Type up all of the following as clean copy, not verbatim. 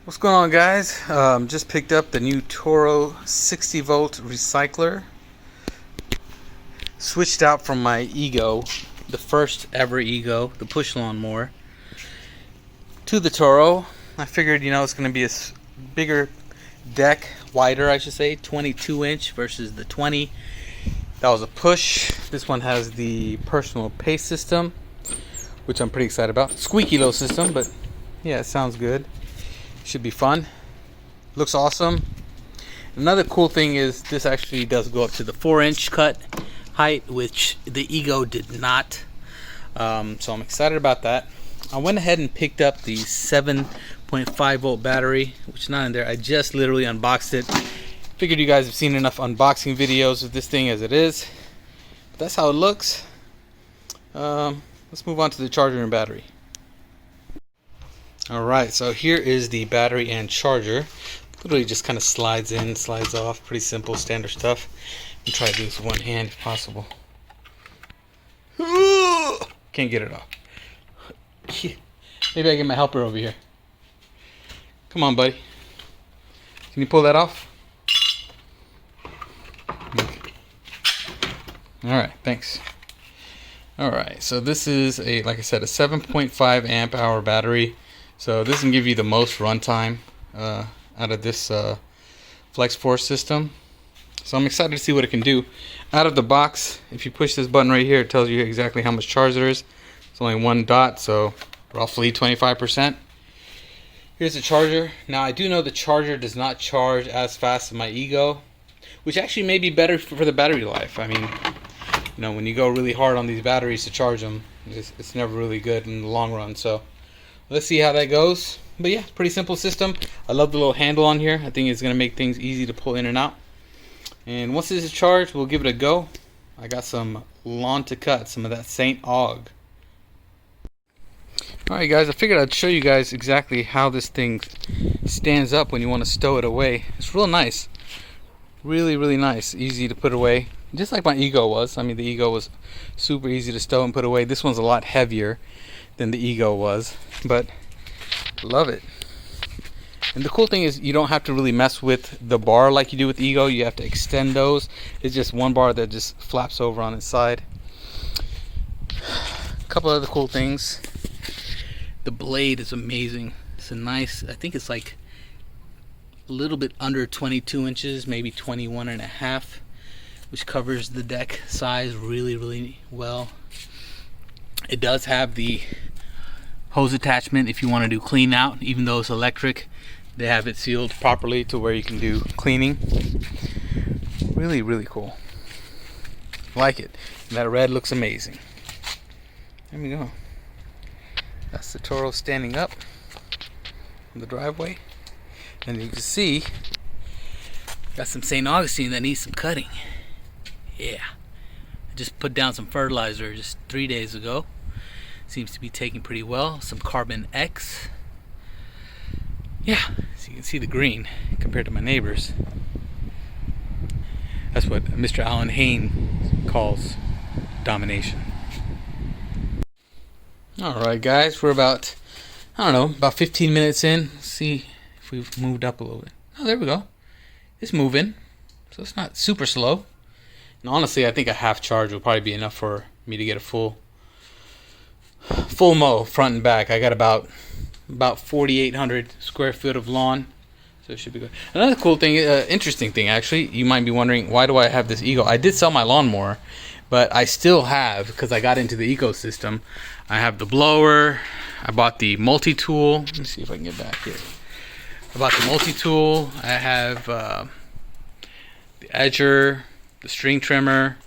What's going on, guys? Just picked up the new Toro 60V recycler. Switched out from my Ego, the first ever Ego, the push lawnmower, to the Toro. I figured, it's going to be a bigger deck, wider I should say, 22-inch versus the 20. That was a push. This one has the personal pace system, which I'm pretty excited about. Squeaky little system, but yeah, it sounds good. Should be fun. Looks awesome. Another cool thing is this actually does go up to the 4-inch cut height, which the Ego did not. So I'm excited about that. I went ahead and picked up the 7.5 volt battery, which is not in there. I just literally unboxed it. Figured you guys have seen enough unboxing videos of this thing as it is. But that's how it looks. Let's move on to the charger and battery. Alright, so here is the battery and charger. Literally just kind of slides in, slides off. Pretty simple, standard stuff. I'm try to do this with one hand if possible. Can't get it off. Maybe I get my helper over here. Come on, buddy. Can you pull that off? Okay. Alright, thanks. Alright, so this is like I said, a 7.5 amp hour battery. So this can give you the most runtime out of this Flex Force system. So I'm excited to see what it can do. Out of the box, if you push this button right here, it tells you exactly how much charge there is. It's only one dot, so roughly 25%. Here's the charger. Now I do know the charger does not charge as fast as my Ego, which actually may be better for the battery life. I mean, when you go really hard on these batteries to charge them, it's never really good in the long run. So let's see how that goes. But yeah, pretty simple system. I love the little handle on here. I think it's going to make things easy to pull in and out. And once this is charged, we'll give it a go. I got some lawn to cut, some of that St. Aug. Alright guys, I figured I'd show you guys exactly how this thing stands up when you want to stow it away. It's real nice. Really, really nice. Easy to put away. Just like my Ego was. I mean, the Ego was super easy to stow and put away. This one's a lot heavier than the Ego was, but love it. And the cool thing is you don't have to really mess with the bar like you do with Ego. You have to extend those. It's just one bar that just flaps over on its side. A couple other cool things. The blade is amazing. It's a nice, I think it's like a little bit under 22 inches, maybe 21 and a half, which covers the deck size really, really well. It does have the hose attachment if you want to do clean out. Even though it's electric, they have it sealed properly to where you can do cleaning. Really, really cool. Like it. And that red looks amazing. There we go. That's the Toro standing up in the driveway. And you can see got some St. Augustine that needs some cutting. Yeah. I just put down some fertilizer just 3 days ago. Seems to be taking pretty well. Some Carbon X. Yeah, so you can see the green compared to my neighbors. That's what Mr. Alan Hain calls domination. Alright guys, we're about 15 minutes in. Let's see if we've moved up a little bit. Oh, there we go. It's moving. So it's not super slow. And honestly, I think a half charge will probably be enough for me to get a full mow front and back. I got about 4,800 square foot of lawn, so it should be good. Another cool thing, interesting thing actually, you might be wondering, why do I have this Ego? I did sell my lawnmower, but I still have, because I got into the ecosystem, I have the blower. I bought the multi-tool. Let me see if I can get back here. I bought the multi-tool. I have the edger, the string trimmer,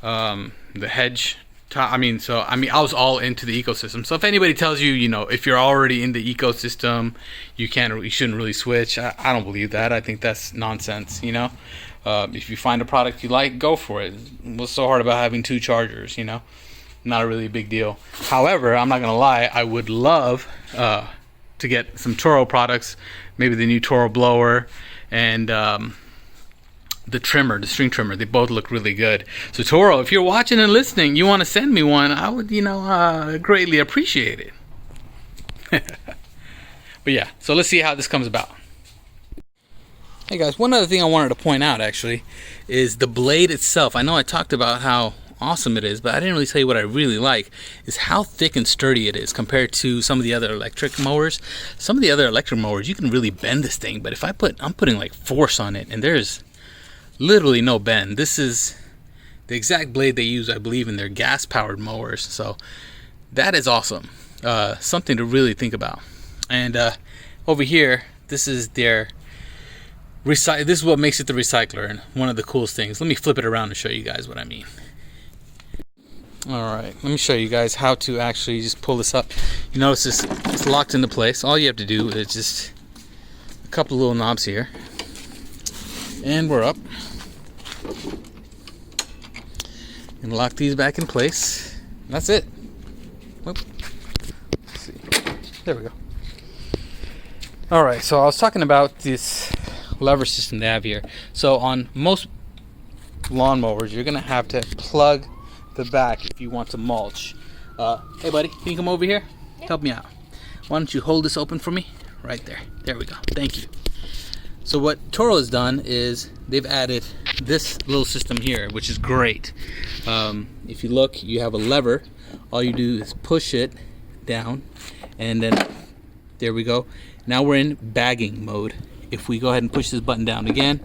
the hedge. I was all into the ecosystem. So if anybody tells you, if you're already in the ecosystem, you shouldn't really switch. I don't believe that. I think that's nonsense. If you find a product you like, go for it. What's so hard about having two chargers? Not a really big deal. However, I'm not gonna lie. I would love to get some Toro products, maybe the new Toro blower and the trimmer, the string trimmer. They both look really good. So Toro, if you're watching and listening, you want to send me one, I would greatly appreciate it. But yeah, so let's see how this comes about. Hey guys, one other thing I wanted to point out actually is the blade itself. I know I talked about how awesome it is, but I didn't really tell you what I really like is how thick and sturdy it is compared to some of the other electric mowers. Some of the other electric mowers, you can really bend this thing, but if I'm putting like force on it, and there's literally no bend. This is the exact blade they use, I believe, in their gas-powered mowers. So that is awesome. Something to really think about. And over here, this is their this is what makes it the recycler, and one of the coolest things. Let me flip it around and show you guys what I mean. Alright, let me show you guys how to actually just pull this up. You notice it's locked into place. All you have to do is just a couple of little knobs here, and we're up. And lock these back in place. That's it. Whoop. Let's see. There we go. Alright, so I was talking about this lever system they have here. So on most lawnmowers, you're gonna have to plug the back if you want to mulch. Hey buddy, can you come over here? Yeah. Help me out. Why don't you hold this open for me? Right there. There we go. Thank you. So what Toro has done is they've added this little system here, which is great. If you look, you have a lever. All you do is push it down, and then there we go. Now we're in bagging mode. If we go ahead and push this button down again,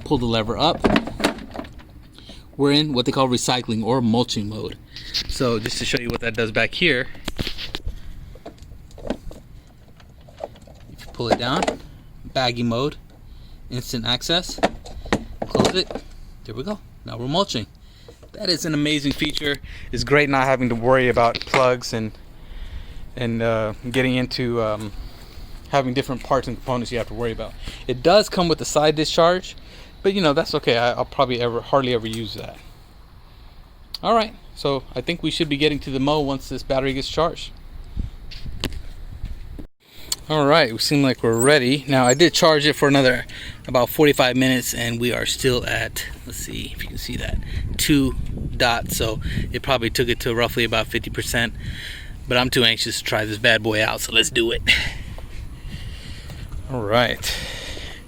pull the lever up, we're in what they call recycling or mulching mode. So just to show you what that does back here, if you pull it down, bagging mode, instant access, close it, there we go. Now we're mulching. That is an amazing feature. It's great not having to worry about plugs and getting into having different parts and components you have to worry about. It does come with a side discharge, but you know, that's okay. I'll probably hardly ever use that. Alright, so I think we should be getting to the mow once this battery gets charged. Alright, we seem like we're ready. Now I did charge it for another about 45 minutes and we are still at, let's see if you can see that, 2 dots. So it probably took it to roughly about 50%, but I'm too anxious to try this bad boy out, so let's do it. Alright,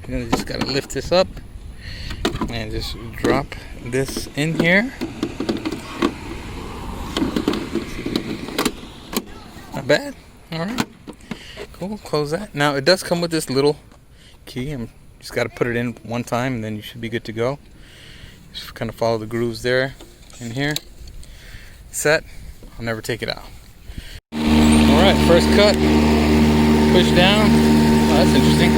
just gotta lift this up and just drop this in here. Not bad. Alright, cool. Close that. Now it does come with this little key. I'm just got to put it in one time and then you should be good to go. Just kind of follow the grooves there in here. Set. I'll never take it out. Alright, first cut. Push down. Oh, that's interesting.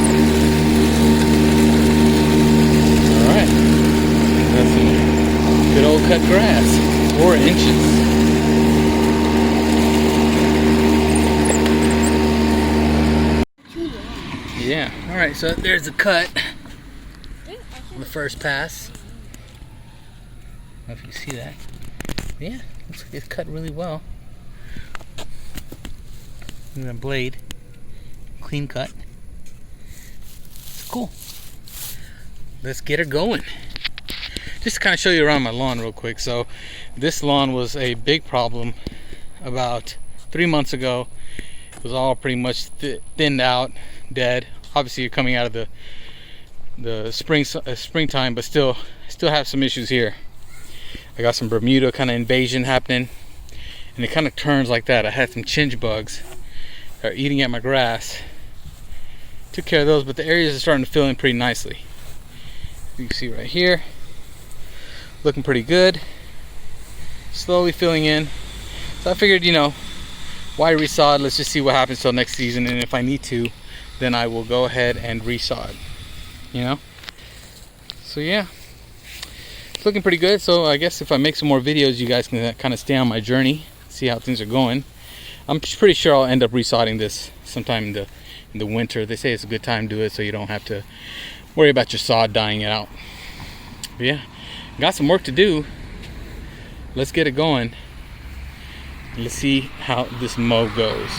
Alright. That's some good old cut grass. 4 inches. Yeah. Alright, so there's the cut. The first pass. I don't know if you can see that. Yeah, looks like it's cut really well. And the blade. Clean cut. It's cool. Let's get her going. Just to kind of show you around my lawn real quick. So this lawn was a big problem about 3 months ago. It was all pretty much thinned out, dead. Obviously you're coming out of the springtime, but still have some issues here. I got some Bermuda kind of invasion happening, and it kind of turns like that. I had some chinch bugs that are eating at my grass. Took care of those, but the areas are starting to fill in pretty nicely. You can see right here, looking pretty good. Slowly filling in. So I figured, you know, why resod? Let's just see what happens till next season, and if I need to, then I will go ahead and resod. You know? So yeah, it's looking pretty good. So I guess if I make some more videos, you guys can kind of stay on my journey, see how things are going. I'm pretty sure I'll end up resodding this sometime in the winter. They say it's a good time to do it, so you don't have to worry about your sod dying out. But yeah, got some work to do. Let's get it going. Let's see how this mow goes.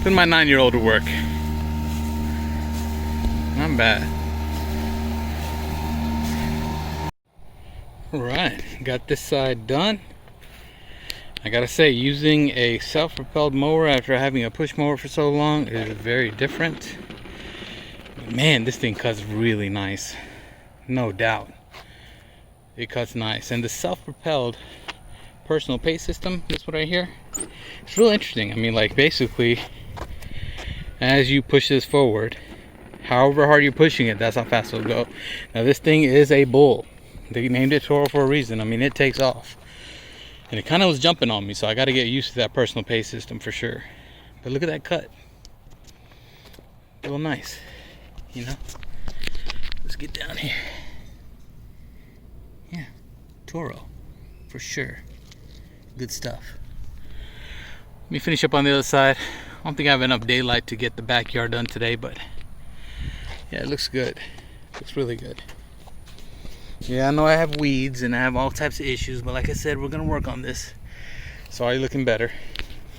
Putting my 9-year-old to work. Not bad. Alright, got this side done. I gotta say, using a self-propelled mower after having a push mower for so long is very different. Man, this thing cuts really nice. No doubt. It cuts nice. And the self-propelled personal pace system, this one right here, it's real interesting. I mean, like, basically, as you push this forward, however hard you're pushing it, that's how fast it'll go. Now, this thing is a bull. They named it Toro for a reason. I mean, it takes off. And it kind of was jumping on me, so I got to get used to that personal pace system for sure. But look at that cut. Real nice, you know? Let's get down here. Yeah, Toro, for sure. Good stuff. Let me finish up on the other side. I don't think I have enough daylight to get the backyard done today, but yeah, it looks good. Looks really good. Yeah, I know I have weeds and I have all types of issues, but like I said, we're gonna work on this. It's already looking better.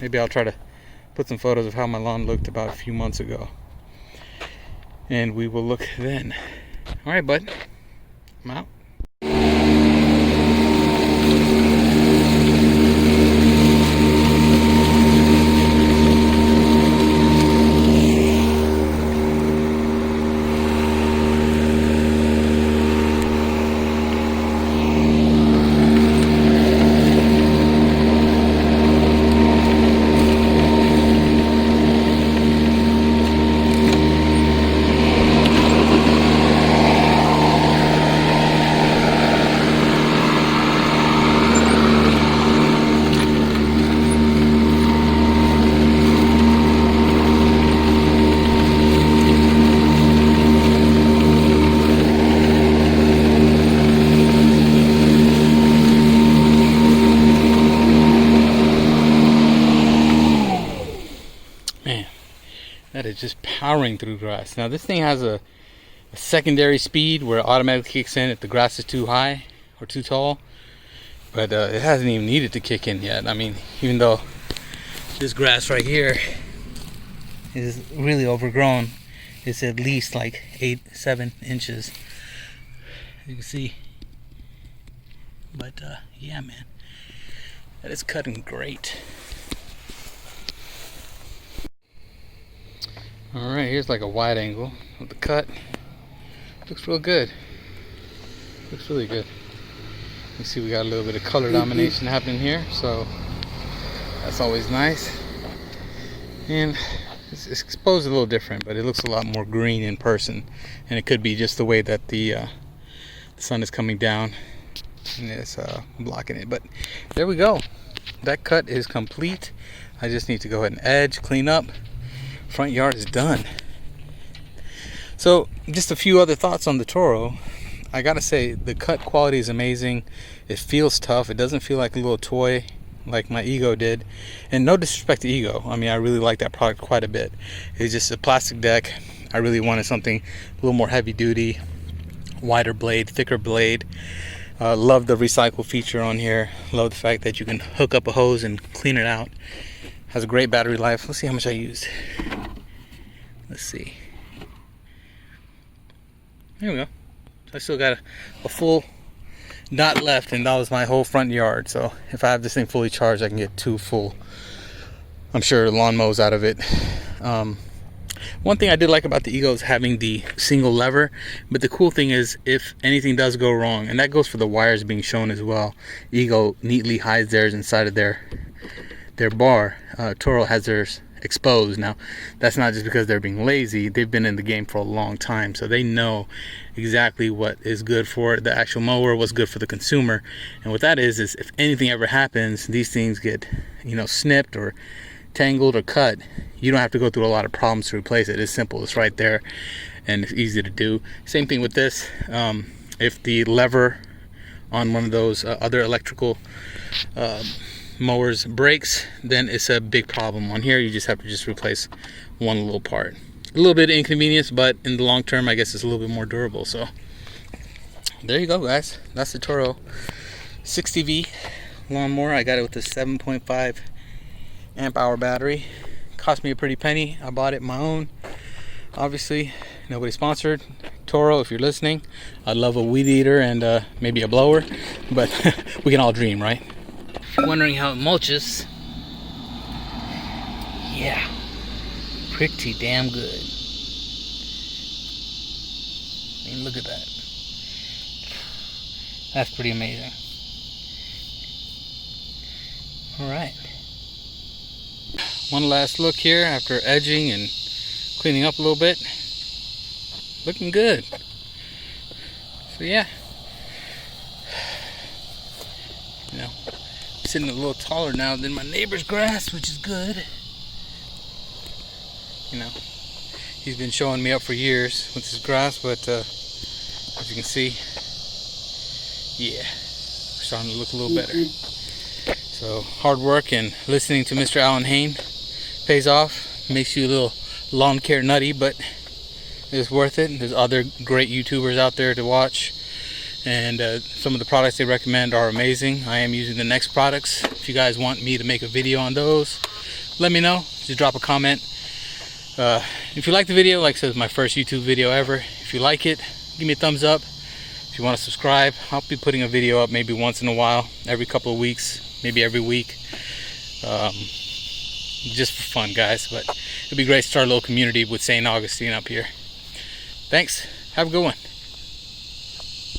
Maybe I'll try to put some photos of how my lawn looked about a few months ago, and we will look then. All right, bud, I'm out. That is just powering through grass. Now this thing has a secondary speed where it automatically kicks in if the grass is too high or too tall, but it hasn't even needed to kick in yet. I mean, even though this grass right here is really overgrown, it's at least like 8-7 inches, you can see. But yeah, man, that is cutting great. Alright, here's like a wide angle of the cut. Looks real good. Looks really good. You see we got a little bit of color domination happening here, so that's always nice. And it's exposed a little different, but it looks a lot more green in person. And it could be just the way that the sun is coming down and it's blocking it. But there we go. That cut is complete. I just need to go ahead and edge, clean up. Front yard is done. So just a few other thoughts on the Toro. I gotta say, the cut quality is amazing. It feels tough. It doesn't feel like a little toy like my Ego did. And no disrespect to Ego, I mean, I really like that product quite a bit. It's just a plastic deck. I really wanted something a little more heavy duty, wider blade, thicker blade. Love the recycle feature on here. Love the fact that you can hook up a hose and clean it out. Has a great battery life. Let's see how much I used. Let's see. There we go. I still got a full dot left, and that was my whole front yard. So if I have this thing fully charged, I can get 2 full, I'm sure, lawn mows out of it. One thing I did like about the Ego is having the single lever, but the cool thing is if anything does go wrong, and that goes for the wires being shown as well, Ego neatly hides theirs inside of their bar. Toro has theirs exposed. Now that's not just because they're being lazy. They've been in the game for a long time, so they know exactly what is good for the actual mower, what's good for the consumer. And what that is if anything ever happens, these things get, you know, snipped or tangled or cut, you don't have to go through a lot of problems to replace it. It's simple, it's right there, and it's easy to do. Same thing with this. If the lever on one of those other electrical mowers breaks, then it's a big problem. On here you just have to replace one little part. A little bit of inconvenience, but in the long term I guess it's a little bit more durable. So there you go, guys. That's the Toro 60V lawnmower. I got it with a 7.5 amp hour battery. Cost me a pretty penny. I bought it my own. Obviously, nobody sponsored. Toro, if you're listening, I'd love a weed eater and maybe a blower, but we can all dream, right? If you're wondering how it mulches, yeah, pretty damn good. I mean, look at that. That's pretty amazing. Alright. One last look here after edging and cleaning up a little bit. Looking good. So yeah. You know, I'm sitting a little taller now than my neighbor's grass, which is good. You know, he's been showing me up for years with his grass, but as you can see, yeah, we're starting to look a little better. So hard work and listening to Mr. Alan Hain pays off. Makes you a little lawn care nutty, but it's worth it. There's other great YouTubers out there to watch, and some of the products they recommend are amazing. I am using the next products. If you guys want me to make a video on those, let me know. Just drop a comment. If you like the video, like I said, it's my first YouTube video ever. If you like it, give me a thumbs up. If you want to subscribe, I'll be putting a video up maybe once in a while, every couple of weeks, maybe every week. Just for fun, guys, but it'd be great to start a little community with St. Augustine up here. Thanks. Have a good one.